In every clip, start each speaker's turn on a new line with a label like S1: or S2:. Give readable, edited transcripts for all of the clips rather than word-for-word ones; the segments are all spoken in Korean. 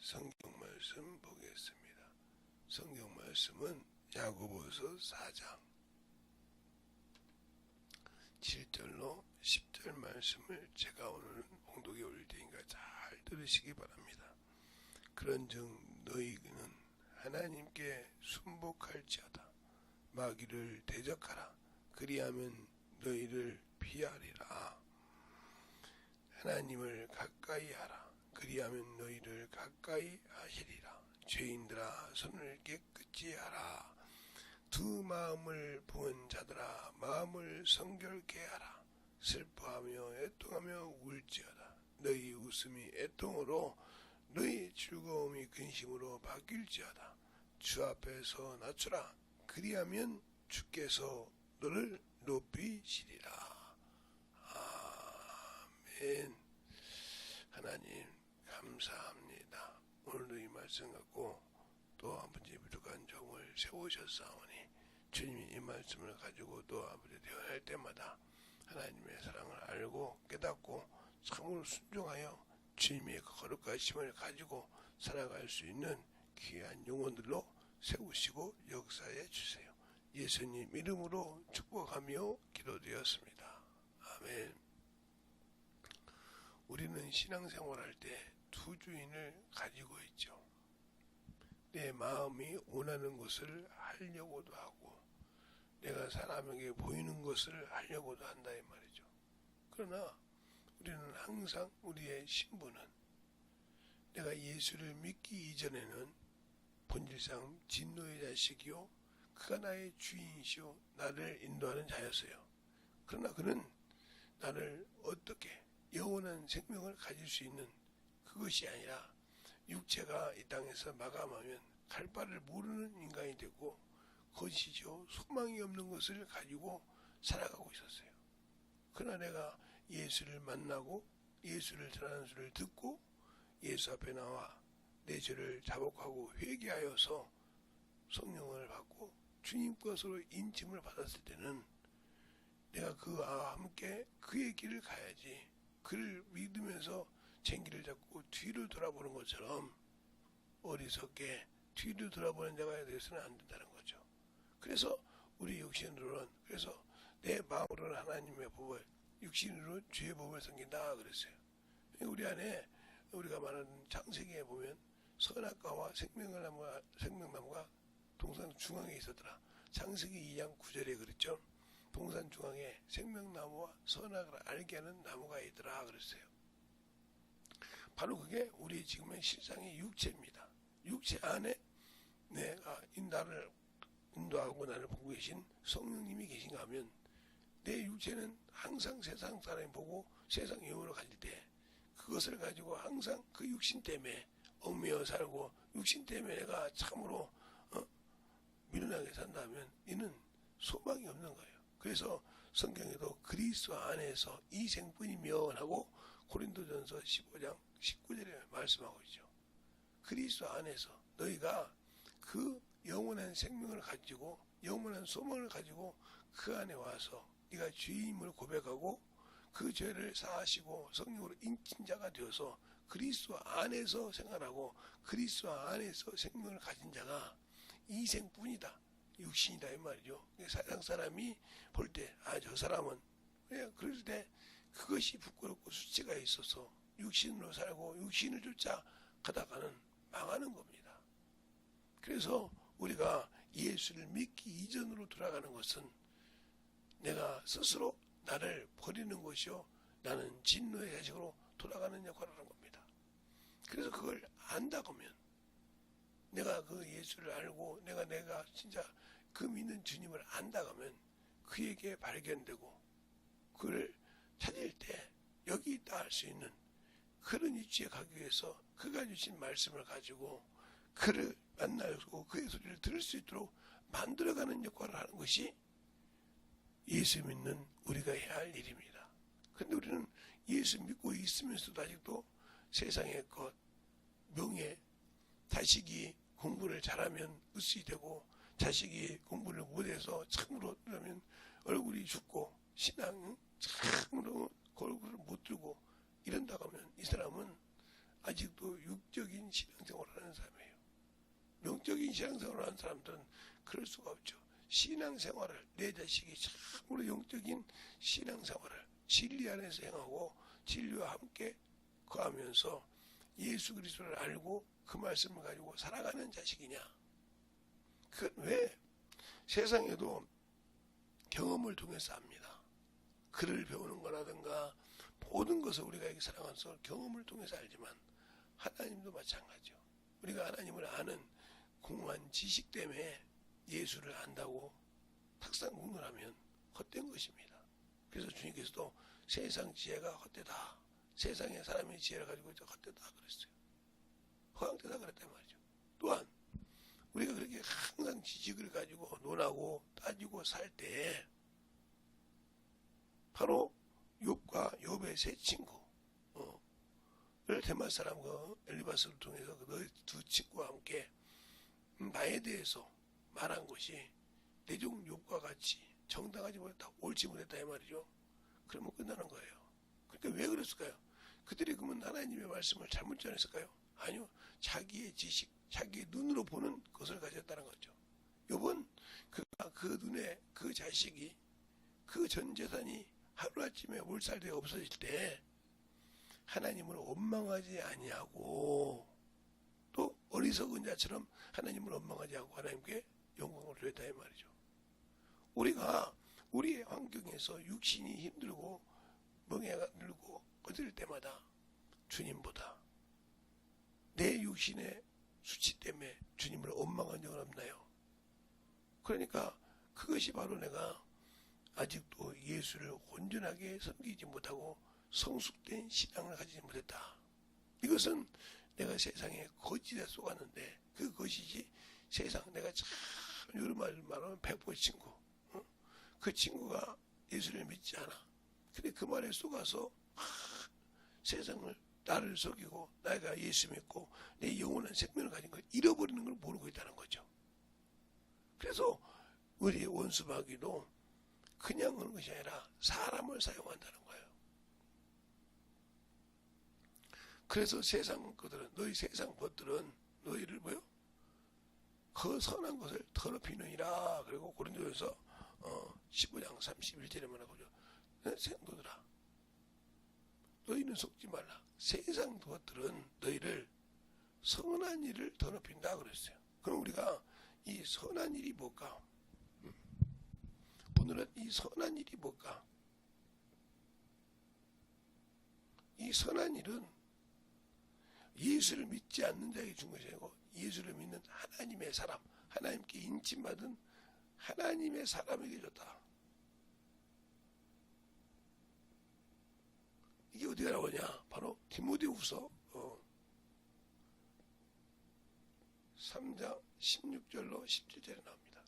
S1: 성경 말씀 보겠습니다. 성경 말씀은 야고보서 4장 7절로 10절 말씀을 제가 오늘은 봉독에 올릴 테니까 잘 들으시기 바랍니다. 그런즉 너희는 하나님께 순복할지어다. 마귀를 대적하라. 그리하면 너희를 피하리라. 하나님을 가까이 하라. 그리하면 너희를 가까이 하시리라. 죄인들아 손을 깨끗이 하라. 두 마음을 부은 자들아 마음을 성결케 하라. 슬퍼하며 애통하며 울지어다. 너희 웃음이 애통으로 너희 즐거움이 근심으로 바뀔지어다. 주 앞에서 낮추라. 그리하면 주께서 너를 높이시리라. 아멘. 하나님 감사합니다. 오늘도 이 말씀 갖고 또 아버지 부족한 종을 세우셨사오니 주님이 이 말씀을 가지고 또 아버지 대화할 때마다 하나님의 사랑을 알고 깨닫고 참으로 순종하여 주님의 거룩하심을 가지고 살아갈 수 있는 귀한 영혼들로 세우시고 역사해 주세요. 예수님 이름으로 축복하며 기도드렸습니다. 아멘. 우리는 신앙생활할 때 두 주인을 가지고 있죠. 내 마음이 원하는 것을 하려고도 하고 내가 사람에게 보이는 것을 하려고도 한다 이 말이죠. 그러나 우리는 항상 우리의 신분은 내가 예수를 믿기 이전에는 본질상 진노의 자식이요 그가 나의 주인이시요 나를 인도하는 자였어요. 그러나 그는 나를 어떻게 영원한 생명을 가질 수 있는 그것이 아니라 육체가 이 땅에서 마감하면 갈 바를 모르는 인간이 되고 거짓이죠. 소망이 없는 것을 가지고 살아가고 있었어요. 그러나 내가 예수를 만나고 예수를 전하는 소리를 듣고 예수 앞에 나와 내 죄를 자복하고 회개하여서 성령을 받고 주님 것으로 인침을 받았을 때는 내가 그와 함께 그의 길을 가야지 그를 믿으면서 쟁기를 잡고 뒤를 돌아보는 것처럼 어리석게 뒤를 돌아보는 자가 되어서는 안 된다는 거죠. 그래서 우리 육신으로는 그래서 내 마음으로는 하나님의 법을 육신으로 죄의 법을 섬긴다 그랬어요. 우리 안에 우리가 말하는 창세기에 보면 선악과와 생명나무가 동산 중앙에 있었더라. 창세기 2장 9절에 그랬죠. 동산 중앙에 생명나무와 선악을 알게 하는 나무가 있더라 그랬어요. 바로 그게 우리 지금의 실상의 육체입니다. 육체 안에 내가 나를 인도하고 나를 보고 계신 성령님이 계신가 하면 내 육체는 항상 세상 사람이 보고 세상 영으로 가질 때 그것을 가지고 항상 그 육신 때문에 얽매여 살고 육신 때문에 내가 참으로 미련하게 산다면 이는 소망이 없는 거예요. 그래서 성경에도 그리스도 안에서 이 생뿐이며 하고 고린도전서 15장 19절에 말씀하고 있죠. 그리스도 안에서 너희가 그 영원한 생명을 가지고 영원한 소망을 가지고 그 안에 와서 네가 주임을 고백하고 그 죄를 사하시고 성령으로 인친 자가 되어서 그리스도 안에서 생활하고 그리스도 안에서 생명을 가진 자가 이 생뿐이다. 육신이다 이 말이죠. 세상 사람이 볼 때 저 사람은 그럴 때 그것이 부끄럽고 수치가 있어서 육신으로 살고 육신을 쫓아 가다가는 망하는 겁니다. 그래서 우리가 예수를 믿기 이전으로 돌아가는 것은 내가 스스로 나를 버리는 것이요 나는 진노의 자식으로 돌아가는 역할을 하는 겁니다. 그래서 그걸 안다고 하면 내가 그 예수를 알고 내가 진짜 그 믿는 주님을 안다고 하면 그에게 발견되고 그를 찾을 때 여기 있다 할 수 있는 그런 위치에 가기 위해서 그가 주신 말씀을 가지고 그를 만나고 그의 소리를 들을 수 있도록 만들어가는 역할을 하는 것이 예수 믿는 우리가 해야 할 일입니다. 그런데 우리는 예수 믿고 있으면서도 아직도 세상의 것, 명예, 자식이 공부를 잘하면 으쌰 되고 자식이 공부를 못해서 참으로 그러면 얼굴이 죽고 신앙 참으로 얼굴을 못 들고 이런다고 하면 이 사람은 아직도 육적인 신앙생활을 영적인 신앙생활을 하는 사람들은 그럴 수가 없죠. 신앙생활을, 내 자식이 참으로 영적인 신앙생활을 진리 안에서 행하고 진리와 함께 거하면서 예수 그리스도를 알고 그 말씀을 가지고 살아가는 자식이냐. 그건 왜? 세상에도 경험을 통해서 압니다. 글을 배우는 거라든가 모든 것을 우리가 이렇게 살아가면서 경험을 통해서 알지만 하나님도 마찬가지요. 우리가 하나님을 아는 공허한 지식 때문에 예수를 안다고 탁상공론하면 헛된 것입니다. 그래서 주님께서도 세상 지혜가 헛되다. 세상의 사람의 지혜를 가지고 헛되다 그랬어요. 허황되다 그랬단 말이죠. 또한 우리가 그렇게 항상 지식을 가지고 논하고 따지고 살 때 바로 욥과 욥의 세 친구를 데마 사람 엘리바스를 통해서 너희 두 친구와 함께 나에 대해서 말한 것이 내 종 욥과 같이 정당하지 못했다, 옳지 못했다 이 말이죠. 그러면 끝나는 거예요. 그러니까 왜 그랬을까요? 그들이 그러면 하나님의 말씀을 잘못 전했을까요? 아니요. 자기의 지식, 자기의 눈으로 보는 것을 가졌다는 거죠. 욥은 그 눈에 그 자식이 그 전 재산이 하루아침에 몰살되어 없어질 때 하나님을 원망하지 아니하고 또 어리석은 자처럼 하나님을 원망하지 않고 하나님께 영광을 드렸다 이 말이죠. 우리가 우리의 환경에서 육신이 힘들고 멍에가 늘고 어릴 때마다 주님보다 내 육신의 수치 때문에 주님을 원망한 적은 없나요? 그러니까 그것이 바로 내가 아직도 예수를 온전하게 섬기지 못하고 성숙된 신앙을 가지지 못했다. 이것은 내가 세상에 거짓에 속았는데 그 것이지 세상 내가 참 여러 말하면 백보 친구 그 친구가 예수를 믿지 않아. 근데 그 말에 속아서 세상을 나를 속이고 내가 예수 믿고 내 영원한 생명을 가진 걸 잃어버리는 걸 모르고 있다는 거죠. 그래서 우리의 원수 마귀도 그냥 오는 것이 아니라 사람을 사용한다는 거예요. 그래서 세상 것들은 너희 세상 것들은 너희를 뭐요? 그 선한 것을 더럽히느니라. 그리고 고린도전서 15장 31절에 말하고죠. 생도들아 너희는 속지 말라. 세상 것들은 너희를 선한 일을 더럽힌다 그랬어요. 그럼 우리가 이 선한 일이 뭘까? 오늘은 이 선한 일이 뭘까? 이 선한 일은 예수를 믿지 않는 자에게 준 것이 아니고 예수를 믿는 하나님의 사람, 하나님께 인침받은 하나님의 사람에게 줬다. 이게 어디가 나오냐? 바로 디모데후서 3장 16절로 17절에 나옵니다.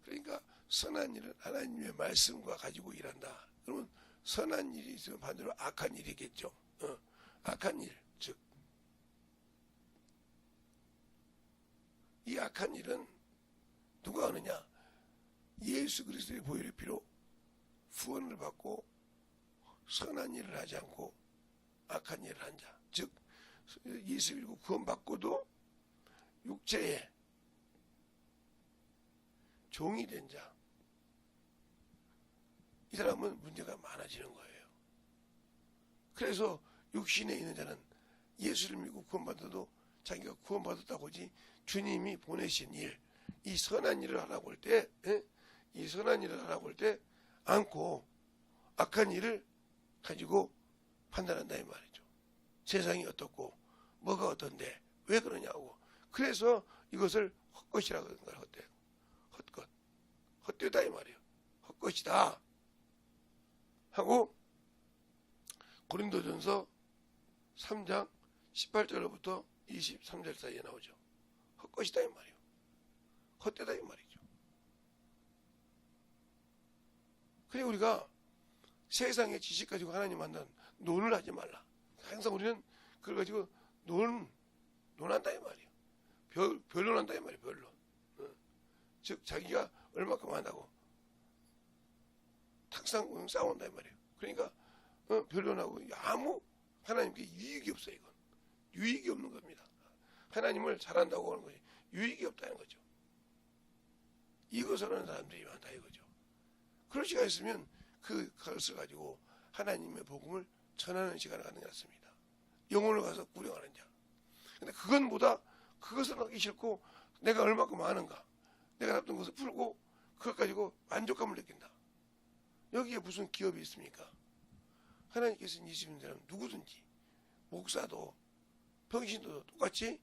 S1: 그러니까 선한 일은 하나님의 말씀과 가지고 일한다. 그러면 선한 일이 있으면 반대로 악한 일이겠죠. 악한 일, 즉 이 악한 일은 누가 하느냐? 예수 그리스도의 보혈의 피로 구원을 받고 선한 일을 하지 않고 악한 일을 한 자, 즉 예수 믿고 구원받고도 육체에 종이 된 자, 이 사람은 문제가 많아지는 거예요. 그래서 육신에 있는 자는 예수를 믿고 구원받아도 자기가 구원받았다고 하지 주님이 보내신 일, 이 선한 일을 하라고 할 때, 이 선한 일을 하라고 할 때 않고 악한 일을 가지고 판단한다 이 말이죠. 세상이 어떻고 뭐가 어떤데 왜 그러냐고. 그래서 이것을 헛것이라고 하는 거야. 헛것, 헛되다 이 말이에요. 헛것이다 하고 고린도전서 3장 18절부터 23절 사이에 나오죠. 헛것이다 이 말이에요. 헛되다 이 말이죠. 그래 우리가 세상의 지식 가지고 하나님 만난 논을 하지 말라. 항상 우리는 그걸 가지고 논한다 이 말이에요. 변론한다 이 말이에요. 변론. 즉 자기가 얼마큼 한다고 탁상 싸운다 이 말이에요. 그러니까 변론하고 아무 하나님께 유익이 없어요. 이건 유익이 없는 겁니다. 하나님을 잘한다고 하는 것이 유익이 없다는 거죠. 이것을 하는 사람들이 많다 이거죠. 그럴 시간 있으면 그것을 가지고 하나님의 복음을 전하는 시간을 갖는 게 낫습니다. 영혼을 가서 구령하는 자. 근데 그것보다 그것을 하기 싫고 내가 얼마큼 아는가, 내가 나쁜 것을 풀고 그것 가지고 만족감을 느낀다. 여기에 무슨 기업이 있습니까? 하나님께서 있으신 사람 누구든지 목사도 평신도도 똑같이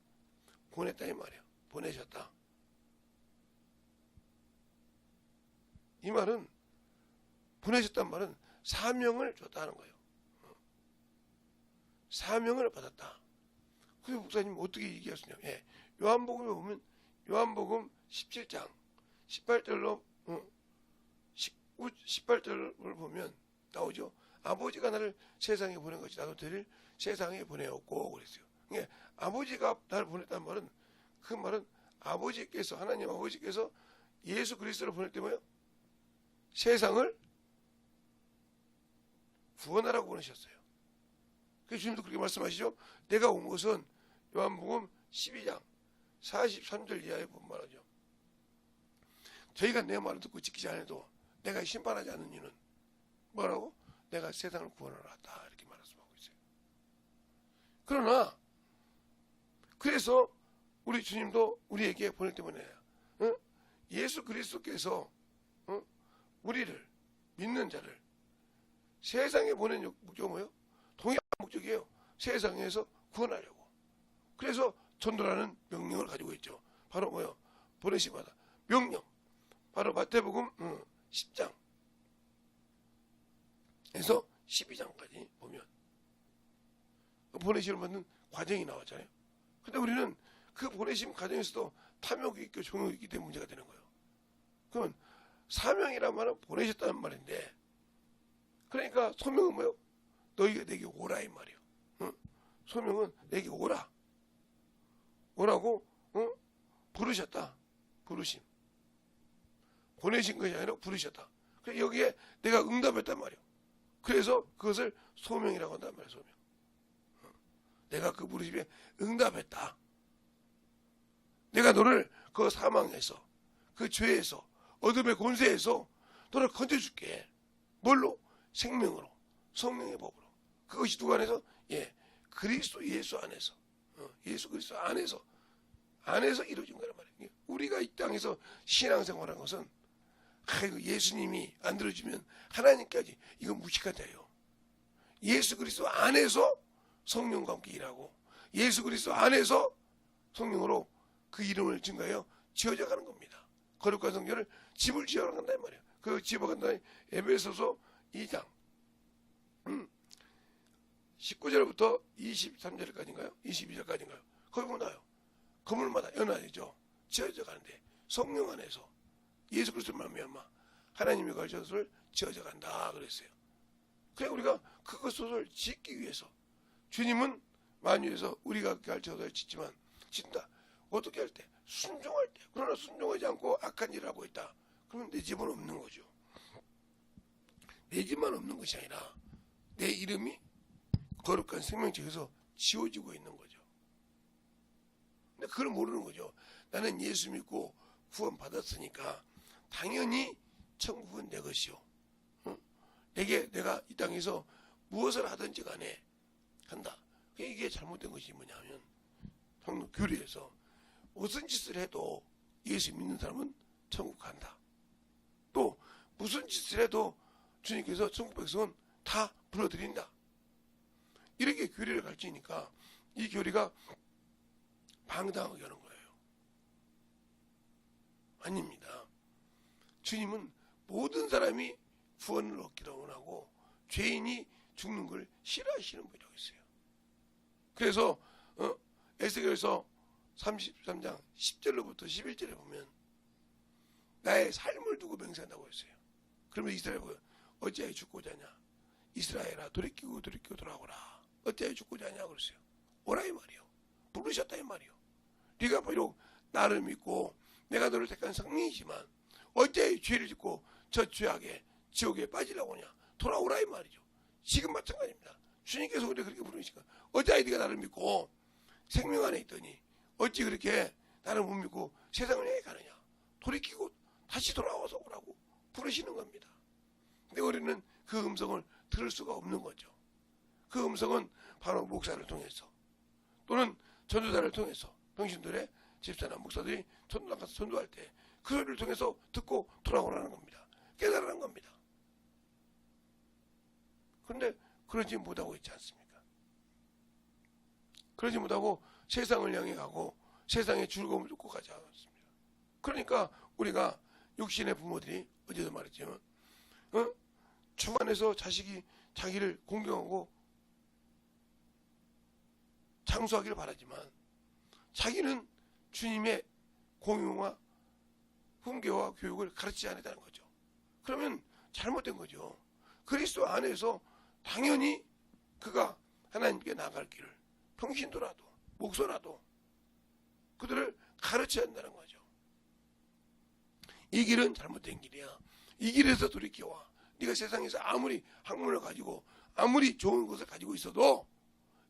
S1: 보냈다 이 말이에요. 보내셨다. 이 말은 보내셨단 말은 사명을 줬다는 거예요. 사명을 받았다. 그래서 목사님 어떻게 얘기하시냐? 예. 요한복음에 보면 요한복음 17장 18절로 18절을 보면 나오죠. 아버지가 나를 세상에 보낸 것이 나도 너를 세상에 보내었고 그랬어요. 그러니까 아버지가 나를 보냈단 말은 그 말은 아버지께서 하나님 아버지께서 예수 그리스도를 보낼 때 뭐예요? 세상을 구원하라고 보내셨어요. 그래서 주님도 그렇게 말씀하시죠. 내가 온 것은 요한복음 12장 43절 이하에 보면 말하죠. 저희가 내 말을 듣고 지키지 않아도 내가 심판하지 않는 이유는 뭐라고? 내가 세상을 구원하러 왔다 이렇게 말씀하고 있어요. 그러나 그래서 우리 주님도 우리에게 보낼 때문에 예수 그리스도께서 우리를 믿는 자를 세상에 보낸 목적은 뭐예요? 동일한 목적이에요. 세상에서 구원하려고. 그래서 전도라는 명령을 가지고 있죠. 바로 뭐예요? 보내심하다. 명령. 바로 마태복음 10장 에서 12장까지 보면 보내심을 받는 과정이 나왔잖아요. 근데 우리는 그 보내심 과정에서도 탐욕이 있고 종욕이 있기 때문에 문제가 되는 거예요. 그러면 사명이란 말은 보내셨다는 말인데, 그러니까 소명은 뭐예요? 너희가 내게 오라 이 말이에요. 소명은 내게 오라. 오라고 부르셨다. 부르심. 보내신 것이 아니라 부르셨다. 그래서 여기에 내가 응답했단 말이에요. 그래서 그것을 소명이라고 한단 말이에요. 소명. 내가 그 부르심에 응답했다. 내가 너를 그 사망에서, 그 죄에서, 어둠의 권세에서 너를 건져줄게. 뭘로? 생명으로, 성령의 법으로. 그것이 누구 안에서? 예, 그리스도 예수 안에서, 예수 그리스도 안에서 이루어진 거란 말이에요. 우리가 이 땅에서 신앙생활한 것은 아이고 예수님이 안 들어주면 하나님까지 이건 무식한 자예요. 예수 그리스도 안에서 성령과 함께 일하고 예수 그리스도 안에서 성령으로 그 이름을 증거하여 지어져 가는 겁니다. 거룩한 성전을 집을 지어가는 간다 말이에요. 그 집어간다. 에베소서 2장 19절부터 23절까지인가요? 22절까지인가요? 거기 보면 나요. 건물마다 연화되죠. 지어져 가는데 성령 안에서 예수 그리스도를 말미암아 하나님의 가르쳐서를 지어져 간다 그랬어요. 그래 우리가 그것을 짓기 위해서 주님은 만유에서 우리가 가르쳐서를 짓지만 짓는다. 어떻게 할 때? 순종할 때. 그러나 순종하지 않고 악한 일을 하고 있다. 그러면 내 집은 없는 거죠. 내 집만 없는 것이 아니라 내 이름이 거룩한 생명책에서 지워지고 있는 거죠. 근데 그걸 모르는 거죠. 나는 예수 믿고 구원 받았으니까 당연히 천국은 내 것이요. 내가 이 땅에서 무엇을 하든지 간에 한다. 이게 잘못된 것이 뭐냐면 성도 교리에서 무슨 짓을 해도 예수 믿는 사람은 천국 간다. 또 무슨 짓을 해도 주님께서 천국 백성은 다 불러들인다. 이렇게 교리를 가르치니까 이 교리가 방당하게 하는 거예요. 아닙니다. 주님은 모든 사람이 구원을 얻기를 원하고 죄인이 죽는 걸 싫어하시는 분이라고 했어요. 그래서 에스겔서 33장 10절로부터 11절에 보면 나의 삶을 두고 맹세한다고 했어요. 그러면 이스라엘 보여 어찌하여 죽고자 하냐. 이스라엘아 돌이키고 돌아오라. 어찌하여 죽고자 하냐 그랬어요. 오라 이 말이요. 부르셨다 이 말이요. 네가 비록 나를 믿고 내가 너를 택한 성령이지만 어찌하여 죄를 짓고 저 죄악에 지옥에 빠지려고 하냐. 돌아오라 이 말이죠. 지금 마찬가지입니다. 주님께서 우리를 그렇게 부르시니까 어찌하여 네가 나를 믿고 생명 안에 있더니 어찌 그렇게 나를 못 믿고 세상을 향해 가느냐? 돌이키고 다시 돌아와서 오라고 부르시는 겁니다. 근데 우리는 그 음성을 들을 수가 없는 거죠. 그 음성은 바로 목사를 통해서 또는 전도자를 통해서 평신도의 집사나 목사들이 전도당 가서 전도할 때 그 소리를 통해서 듣고 돌아오라는 겁니다. 깨달으라는 겁니다. 그런데 그러지 못하고 있지 않습니까? 그러지 못하고 세상을 향해 가고 세상의 즐거움을 쫓고 가지 않습니다. 그러니까 우리가 육신의 부모들이 어제도 말했지만 충만해서 자식이 자기를 공경하고 장수하기를 바라지만 자기는 주님의 공용과 훈계와 교육을 가르치지 않았다는 거죠. 그러면 잘못된 거죠. 그리스도 안에서 당연히 그가 하나님께 나갈 길을 평신도라도 목소라도 그들을 가르쳐야 한다는 거죠. 이 길은 잘못된 길이야. 이 길에서 돌이켜와. 네가 세상에서 아무리 학문을 가지고 아무리 좋은 것을 가지고 있어도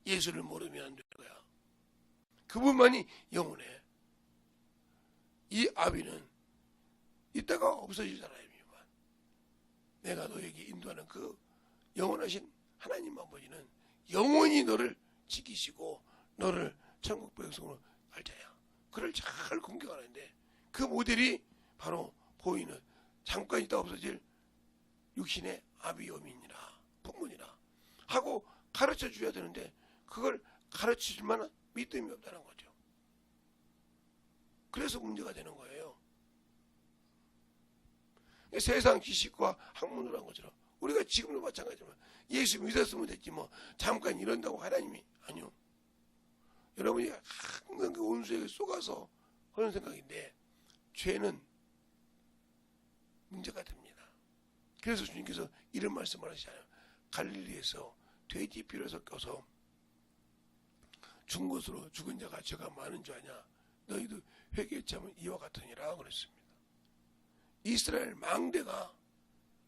S1: 예수를 모르면 안 되는 거야. 그분만이 영원해. 이 아비는 이따가 없어질 사람이지만 내가 너에게 인도하는 그 영원하신 하나님 아버지는 영원히 너를 지키시고 너를 천국 백성으로 할 자야. 그를 잘 공경하는데 그 모델이 바로 보이는 잠깐 있다 없어질 육신의 아비 어민이라 부모니라 하고 가르쳐 줘야 되는데 그걸 가르쳐 줄 만한 믿음이 없다는 거죠. 그래서 문제가 되는 거예요. 세상 지식과 학문으로 한 것처럼 우리가 지금도 마찬가지지만 예수 믿었으면 됐지 뭐 잠깐 이런다고 하나님이 아니요. 여러분이 항상 그 온수에게 쏘가서 하는 생각인데 죄는 문제가 됩니다. 그래서 주님께서 이런 말씀을 하시잖아요. 갈릴리에서 돼지 피를 섞어서 준 것으로 죽은 자가 죄가 많은 줄 아냐. 너희도 회개치 하면 이와 같으니라 그랬습니다. 이스라엘 망대가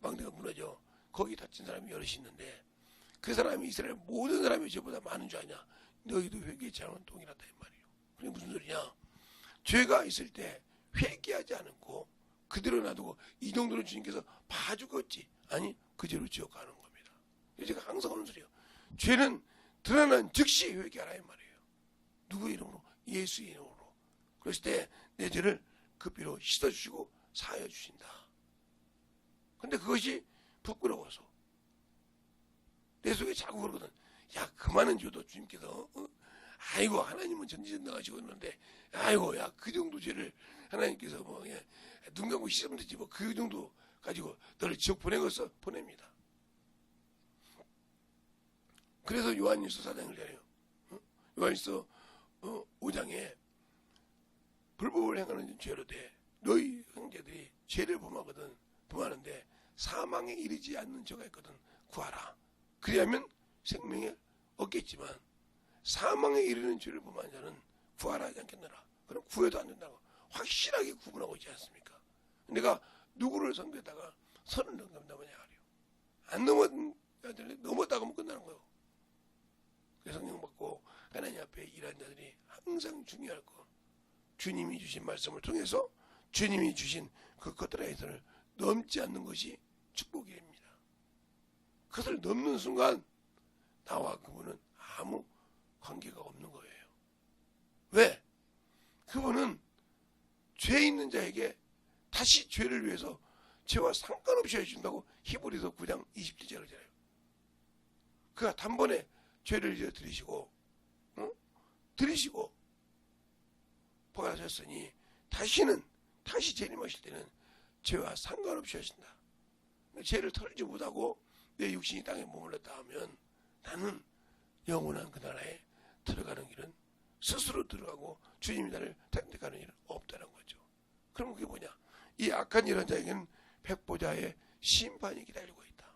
S1: 무너져 거기 다친 사람이 여럿이 있는데 그 사람이 이스라엘 모든 사람이 죄보다 많은 줄 아냐. 너희도 회개치 않으면 동일하다 이 말이에요. 그게 무슨 소리냐. 죄가 있을 때 회개하지 않고 그대로 놔두고 이 정도로 주님께서 봐주겠지. 아니 그대로 지옥 가는 겁니다. 제가 항상 하는 소리예요. 죄는 드러난 즉시 회개하라 이 말이에요. 누구 이름으로? 예수 이름으로. 그랬을 때 내 죄를 그 피로 씻어주시고 사하여 주신다. 근데 그것이 부끄러워서 내 속에 자꾸 그러거든. 야 그만은 줘도 주님께서 아이고 하나님은 전지전능하시고 있는데 아이고 야 그 정도 죄를 하나님께서 뭐 눈 감고 씻으면 되지 뭐 그 정도 가지고 너를 지옥 보내겠어? 보냅니다. 그래서 요한일서 4장을 내요. 요한일서 5장에 불법을 행하는 죄로 돼 너희 형제들이 죄를 범하는데 사망에 이르지 않는 죄가 있거든 구하라. 그리하면 생명을 얻겠지만 사망에 이르는 죄를 범한 자는 구하라 하지 않겠느라. 그럼 구해도 안 된다고 확실하게 구분하고 있지 않습니까? 내가 누구를 섬겼다가 선을 넘긴다면 말이에요. 안 넘었다가 하면 끝나는 거예요. 그래서 성령 받고 하나님 앞에 일하는 자들이 항상 중요할 거. 주님이 주신 말씀을 통해서 주님이 주신 그 커트라이트를 넘지 않는 것이 축복입니다. 그것을 넘는 순간 나와 그분은 아무 관계가 없는 거예요. 왜? 그분은 죄 있는 자에게 다시 죄를 위해서 죄와 상관없이 해준다고 히브리서 9장 27절을 그러잖아요. 그가 단번에 죄를 이제 들이시고 복하셨으니 다시 재림하실 때는 죄와 상관없이 하신다. 죄를 털지 못하고 내 육신이 땅에 머물렀다 하면 나는 영원한 그 나라에 들어가는 길은 스스로 들어가고 주님이 나를 택하는 일은 없다는 거죠. 그럼 그게 뭐냐? 이 악한 이런 자에게는 백보자의 심판이 기다리고 있다.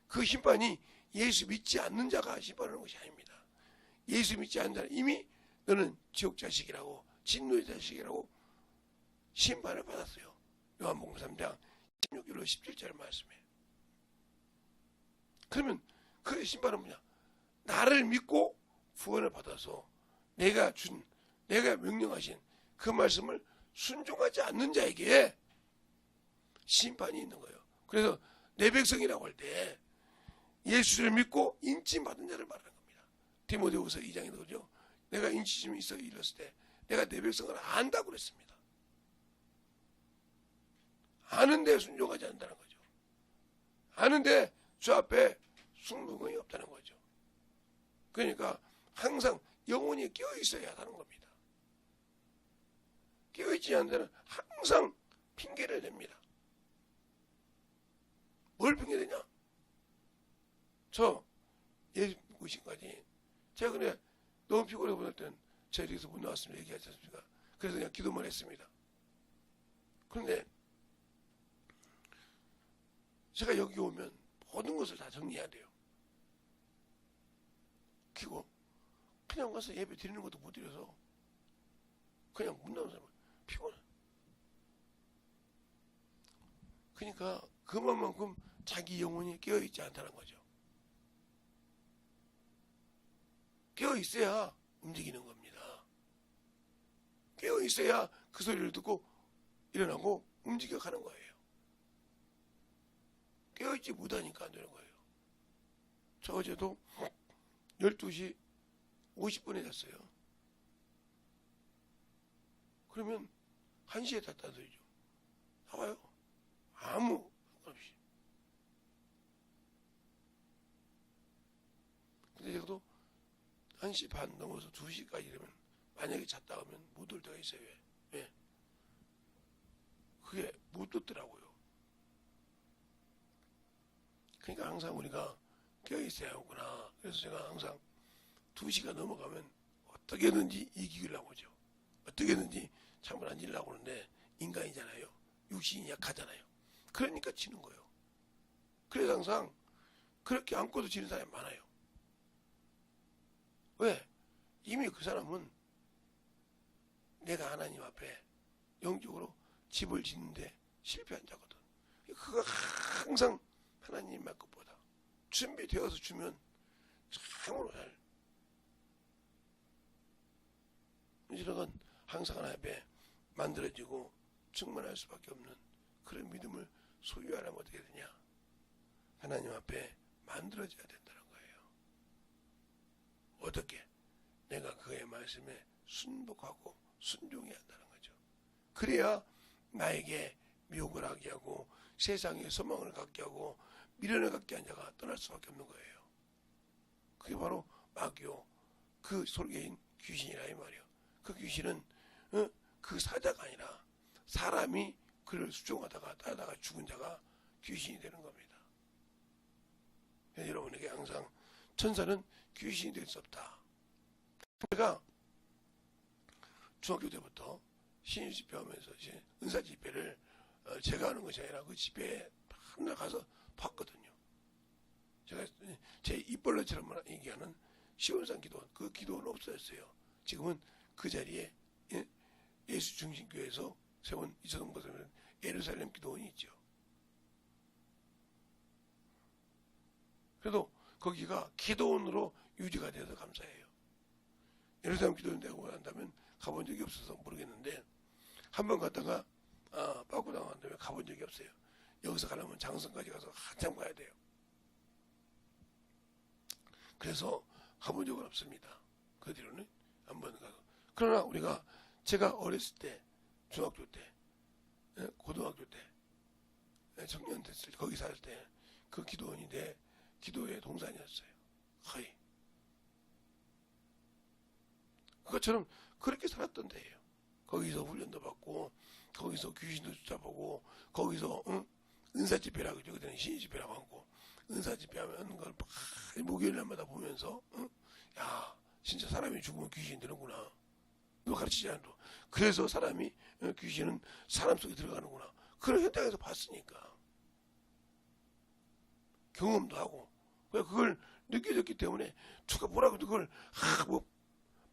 S1: 그 심판이 예수 믿지 않는 자가 심판하는 것이 아닙니다. 예수 믿지 않는 자는 이미 너는 지옥 자식이라고 진노의 자식이라고 심판을 받았어요. 요한복음 3장 16절로 17절 말씀에. 그러면 그 심판은 뭐냐? 나를 믿고 구원을 받아서 내가 준 내가 명령하신 그 말씀을 순종하지 않는 자에게 심판이 있는 거예요. 그래서 내 백성이라고 할 때 예수를 믿고 인침받은 자를 말하는 겁니다. 디모데후서 2장에 그러죠. 내가 인치심이 있어 이랬을 때 내가 내 백성을 안다고 그랬습니다. 아는데 순종하지 않는다는 거죠. 아는데 주 앞에 순종이 없다는 거죠. 그러니까 항상 영혼이 깨어 있어야 하는 겁니다. 깨어 있지 않는 데는 항상 핑계를 냅니다. 뭘 핑계대냐? 저 예수 믿고 지금까지 제가 그냥 너무 피곤해 보낼 땐 제가 여기서 못 나왔으면 얘기하지 않습니까? 그래서 그냥 기도만 했습니다. 그런데 제가 여기 오면 모든 것을 다 정리해야 돼요. 그리고 그냥 가서 예배 드리는 것도 못 드려서 그냥 못 나오는 사람은 피곤해. 그러니까 그만큼 자기 영혼이 깨어있지 않다는 거죠. 깨어있어야 움직이는 겁니다. 깨어있어야 그 소리를 듣고 일어나고 움직여 가는 거예요. 깨어있지 못하니까 안 되는 거예요. 저 어제도 12시 50분에 잤어요. 그러면 1시에 잤다는 소리죠. 나와요. 아무 없이. 근데 저도 1시 반 넘어서 2시까지 되면 만약에 잤다 하면 못 올 때가 있어요. 왜? 그게 못 듣더라고요. 그러니까 항상 우리가 깨어있어야 하구나. 그래서 제가 항상 2시가 넘어가면 어떻게든지 이기려고 하죠. 어떻게든지 잠을 안 자려고 하는데 인간이잖아요. 육신이 약하잖아요. 그러니까 지는 거예요. 그래서 항상 그렇게 안고도 지는 사람이 많아요. 왜? 이미 그 사람은 내가 하나님 앞에 영적으로 집을 짓는데 실패한 자거든. 그거 항상 하나님의 것보다 준비되어서 주면 참으로 잘. 이런 항상 하나님 앞에 만들어지고 충만할 수밖에 없는 그런 믿음을 소유하려면 어떻게 되냐? 하나님 앞에 만들어져야 된다는 거예요. 어떻게? 내가 그의 말씀에 순복하고 순종해야 한다는 거죠. 그래야 나에게 미혹을 하게 하고 세상에 소망을 갖게 하고 미련을 갖게 한 자가 떠날 수밖에 없는 거예요. 그게 바로 마귀요, 그 솔개인 귀신이라 이 말이에요. 그 귀신은 그 사자가 아니라 사람이 그를 수종하다가 따르다가 죽은 자가 귀신이 되는 겁니다. 여러분에게 항상 천사는 귀신이 될 수 없다. 제가 중학교 때부터 신유 집회하면서 이제 은사 집회를 제가 하는 것이 아니라 그 집회에 한날 가서 봤거든요. 제가 제 입벌레처럼 얘기하는 시온산 기도, 그 기도는 없어졌어요. 지금은 그 자리에 예수 중심교회에서 세운 이서동 목사님 예루살렘 기도원이 있죠. 그래도 거기가 기도원으로 유지가 돼서 감사해요. 예루살렘 기도원 되고 난다면 가본 적이 없어서 모르겠는데 한 번 갔다가 빠꾸 당한 다음에 가본 적이 없어요. 여기서 가려면 장성까지 가서 한참 가야 돼요. 그래서 가본 적은 없습니다. 그 뒤로는 한 번 가서. 그러나 우리가 제가 어렸을 때, 중학교 때, 고등학교 때, 청년 됐을 때, 거기 살 때 그 기도원이 내 기도의 동산이었어요. 거의. 그것처럼 그렇게 살았던 데예요. 거기서 훈련도 받고 거기서 귀신도 쫓아보고 거기서 은사 집회라고 그러죠. 그때는 신인 집회라고 하고 은사 집회하면 그걸 목요일 날마다 보면서 야 진짜 사람이 죽으면 귀신이 되는구나. 이거 가르치지 않아도. 그래서 사람이 귀신은 사람 속에 들어가는구나. 그런 현장에서 봤으니까 경험도 하고 그걸 느껴졌기 때문에 누가 뭐라고 그걸 뭐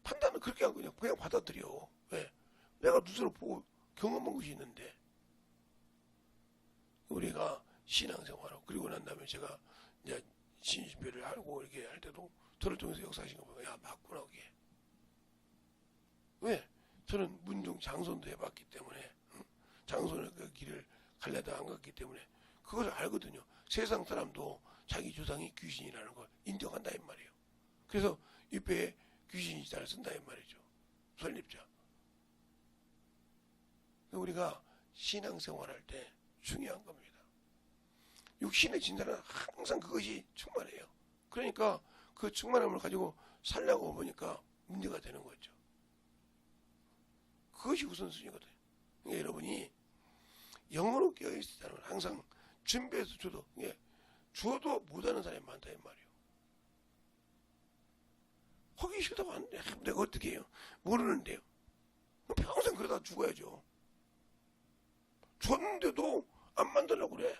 S1: 판단은 그렇게 한 거냐. 그냥 받아들여. 왜? 내가 눈으로 보고 경험한 것이 있는데 우리가 신앙생활하고 그리고 난 다음에 제가 이제 신집회를 하고 이렇게 할 때도 저를 통해서 역사하신 거 보면 야 맞구나 그게. 왜? 저는 문중 장손도 해봤기 때문에 장손의 그 길을 갈래도 안 갔기 때문에 그걸 알거든요. 세상 사람도 자기 조상이 귀신이라는 걸 인정한다 이 말이에요. 그래서 입에 귀신이 잘 쓴다 이 말이죠. 설립자. 우리가 신앙생활할 때 중요한 겁니다. 육신의 진단은 항상 그것이 충만해요. 그러니까 그 충만함을 가지고 살려고 보니까 문제가 되는 거죠. 그것이 우선순위거든요. 그러니까 여러분이 영으로 깨어있을 때는 항상 준비해서 줘도 주어도 못하는 사람이 많다 이 말이에요. 하기 싫다고 안 돼. 내가 어떻게 해요? 모르는데요. 평생 그러다 죽어야죠. 줬는데도 안 만들려고 그래.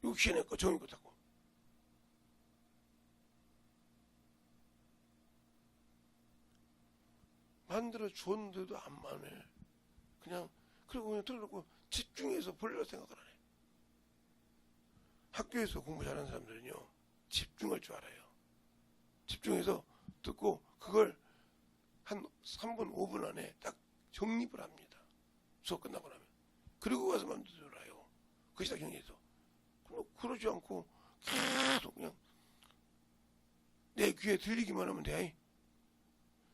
S1: 육신의 거 정의 것하고. 만들어 줬는데도 안 만해. 그냥 그리고 들어놓고 집중해서 보려고 생각을 안 해. 학교에서 공부 잘하는 사람들은요 집중할 줄 알아요. 집중해서 듣고 그걸 한 3분 5분 안에 딱 정립을 합니다. 수업 끝나고 나면. 그리고 가서 만들어요. 그것이 다 정리해서. 그러지 않고 계속 그냥 내 귀에 들리기만 하면 돼.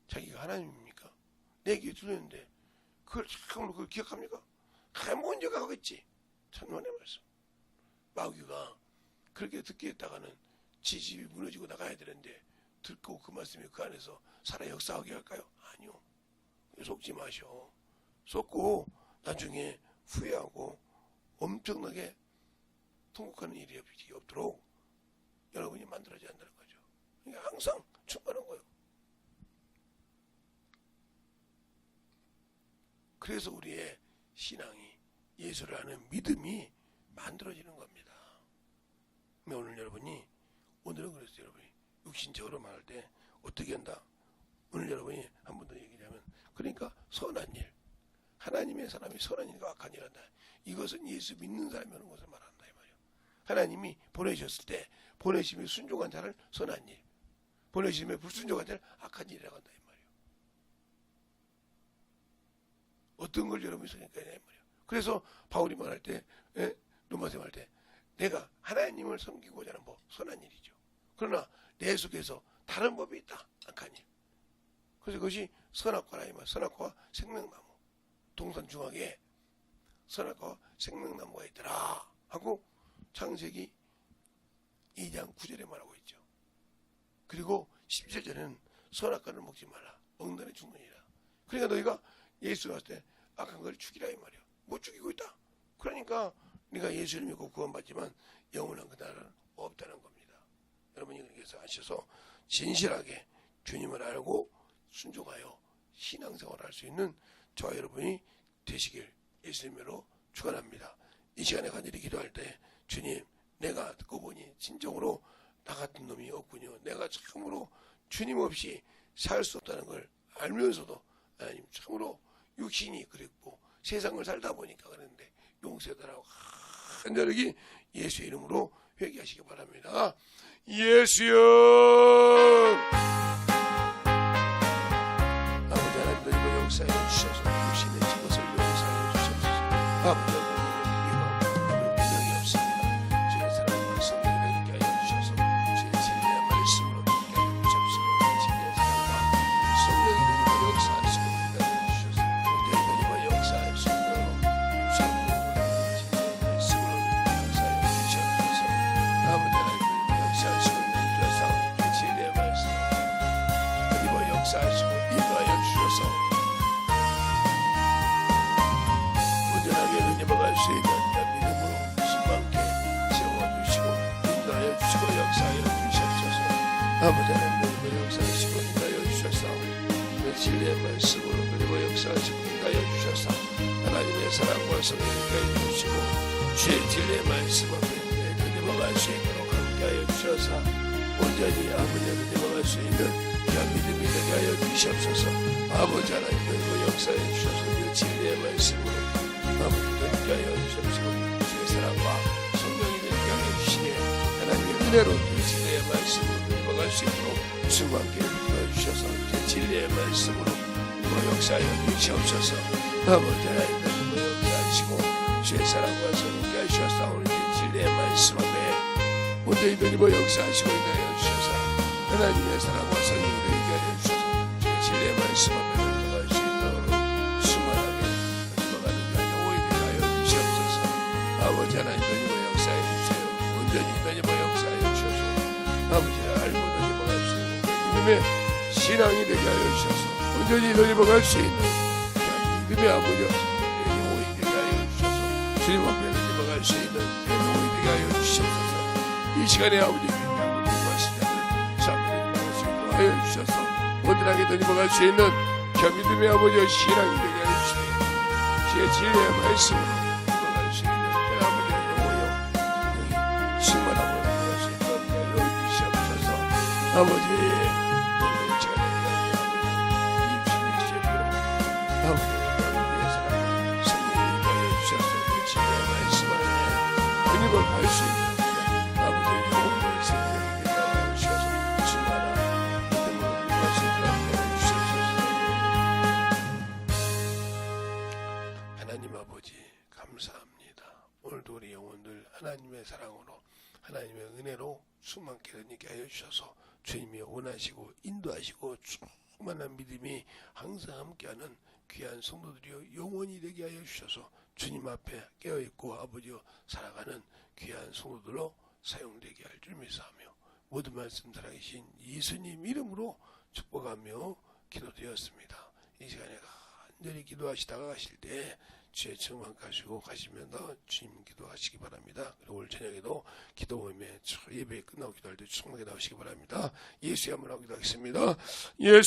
S1: 자기가 하나님입니까? 내 귀에 들렸는데 그걸 참으로 그걸 기억합니까? 언제가 하겠지. 천만의 말씀. 마귀가 그렇게 듣게 했다가는 지 집이 무너지고 나가야 되는데 듣고 그 말씀이 그 안에서 살아 역사하게 할까요? 아니요. 속지 마셔. 속고 나중에 후회하고 엄청나게 통곡하는 일이 없도록 여러분이 만들어져야 한다는 거죠. 그러니까 항상 충만한 거예요. 그래서 우리의 신앙이 예수를 아는 믿음이 만들어지는 겁니다. 오늘 여러분이 오늘은 그랬어요. 여러분이 육신적으로 말할 때 어떻게 한다? 오늘 여러분이 한 번 더 얘기하면 그러니까 선한 일, 하나님의 사람이 선한 일과 악한 일 한다. 이것은 예수 믿는 사람이 하는 것을 말한다 이 말이에요. 하나님이 보내셨을 때 보내심에 순종한 자를 선한 일, 보내심에 불순종한 자를 악한 일이라고 한다 이 말이에요. 어떤 걸 여러분이 생각해야 이 말이에요. 그래서 바울이 말할 때 로마서 말할 때 내가 하나님을 섬기고자 하는 법 선한 일이죠. 그러나 내 속에서 다른 법이 있다. 악한 일. 그래서 그것이 선악과라 이 말. 선악과와 생명나무. 동산 중앙에 선악과와 생명나무가 있더라 하고 창세기 2장 9절에 말하고 있죠. 그리고 17절에는 선악과를 먹지 말라. 먹는 데 죽느니라. 그러니까 너희가 예수 왔을 때 악한 걸 죽이라 이 말이야. 못 죽이고 있다. 그러니까 네가 예수를 믿고 구원받지만 영원한 그 나라는 없다는 겁니다. 여러분이 그래서 아셔서 진실하게 주님을 알고 순종하여 신앙생활을 할 수 있는 저와 여러분이 되시길 예수님으로 축원합니다. 이 시간에 간절히 기도할 때 주님 내가 듣고 보니 진정으로 나 같은 놈이 없군요. 내가 참으로 주님 없이 살 수 없다는 걸 알면서도 하나님 참으로 육신이 그립고 세상을 살다 보니까 그랬는데 용서해달라고 간절히 예수의 이름으로 회개하시기 바랍니다. 예수여 아버지 하나님 너희가 역사해 주셔서 육신의 것을 용서해 주셔서 아버지 하나님 능력이 없습니다. 주의 사랑과 성령을 있게 하여 주셔서 주의 진리의 말씀으로 있게 하여 주옵시고 진리의 사랑과 성령이 너희가 역사하시고 있게 하여 주셔서 너희가 역사하시고 역사하시고 인도하여 주셔서 온전하게 은혜받을 수 있는 믿음으로 신망케 세워주시고 인도하여 주시고 역사하여 주시옵소서. 아버지 하나님 역사하시고 인도하여 주셔서 진리의 말씀으로 그리고 역사하시고 인도하여 주셔서 하나님의 사랑과 성령을 가해 주시고 주의 진리의 말씀 앞에 은혜받을 수 있도록 함께하여 주셔서 온전히 아버지의 은혜받을 수 있는 믿음이 되게 하여 주시옵소서. 아버지 하나님 그리고 역사해 주셔서 그 진리의 말씀으로 아버지 되게 하여 주시옵소서. 주의 사랑과 성령이 되게 하여 주시니 하나님의 은혜로 그 진리의 말씀으로 넘어갈 수 있도록 충만케 이끌어 주셔서 그 진리의 말씀으로 그 역사 역사하여 주시옵소서. 아버지 하나님 뭐 역사하시고 주의 사랑과 선하게 하시옵소서. 진리의 말씀 앞에 온전히 드리고 역사하시고 인하여 주셔서 하나님의 사랑과 선하게 하여 주셔서 주의 진리의 말씀 앞에 들어갈 수 있도록 수만하게 들어가는 영혼이 되게 하여 주시옵소서. 아버지 하나님 드리고 역사해 주세요. 온전히 드리고 역사해 주셔서 아버지를 알고 드리고 갈 수 있는 믿음의 신앙이 되게 하여 주셔서 온전히 드리고 갈 수 있는 믿음의 아버지 영혼이 되게 하여 주셔서 주님 앞에 드리고 갈 수 있는 영혼이 되게 하여 주시옵소서. 이 시간에 아버지 위대하고 말씀을 참으리고 수 있도록 하여 주셔서 온전하게 드리고 갈 수 있는 믿음의 아버지 신앙이 되게 하여 주세요. 주의 진리의 말씀으로 드리고 갈 수 있는 아버지의 영혼이 충만함으로 드리고 수 있도록 하여 주시옵소서. 아버지 걸 갈 수 있는 아버지의 영혼을 생명하게 하여 주셔서 충만한 믿음을 구할 수 있도록 하여 주시옵소서. 하나님 아버지 감사합니다. 오늘도 우리 영혼들 하나님의 사랑으로 하나님의 은혜로 충만케 되게 하여 주셔서 주님이 원하시고 인도하시고 충만한 믿음이 항상 함께하는 귀한 성도들이여 영원히 되게 하여 주셔서 주님 앞에 깨어있고 아버지여 살아가는 귀한 성도들로 사용되게 할 줄 믿사하며 모든 말씀 살아계신 예수님 이름으로 축복하며 기도드렸습니다. 이 시간에 간절히 기도하시다가 가실 때 주의 청만 가시고 가시면서 주님 기도하시기 바랍니다. 그리고 오늘 저녁에도 기도 모임에 예배 끝나고 기도할 때 충만하게 나오시기 바랍니다. 예수의 한번 하고 기도하겠습니다. 예수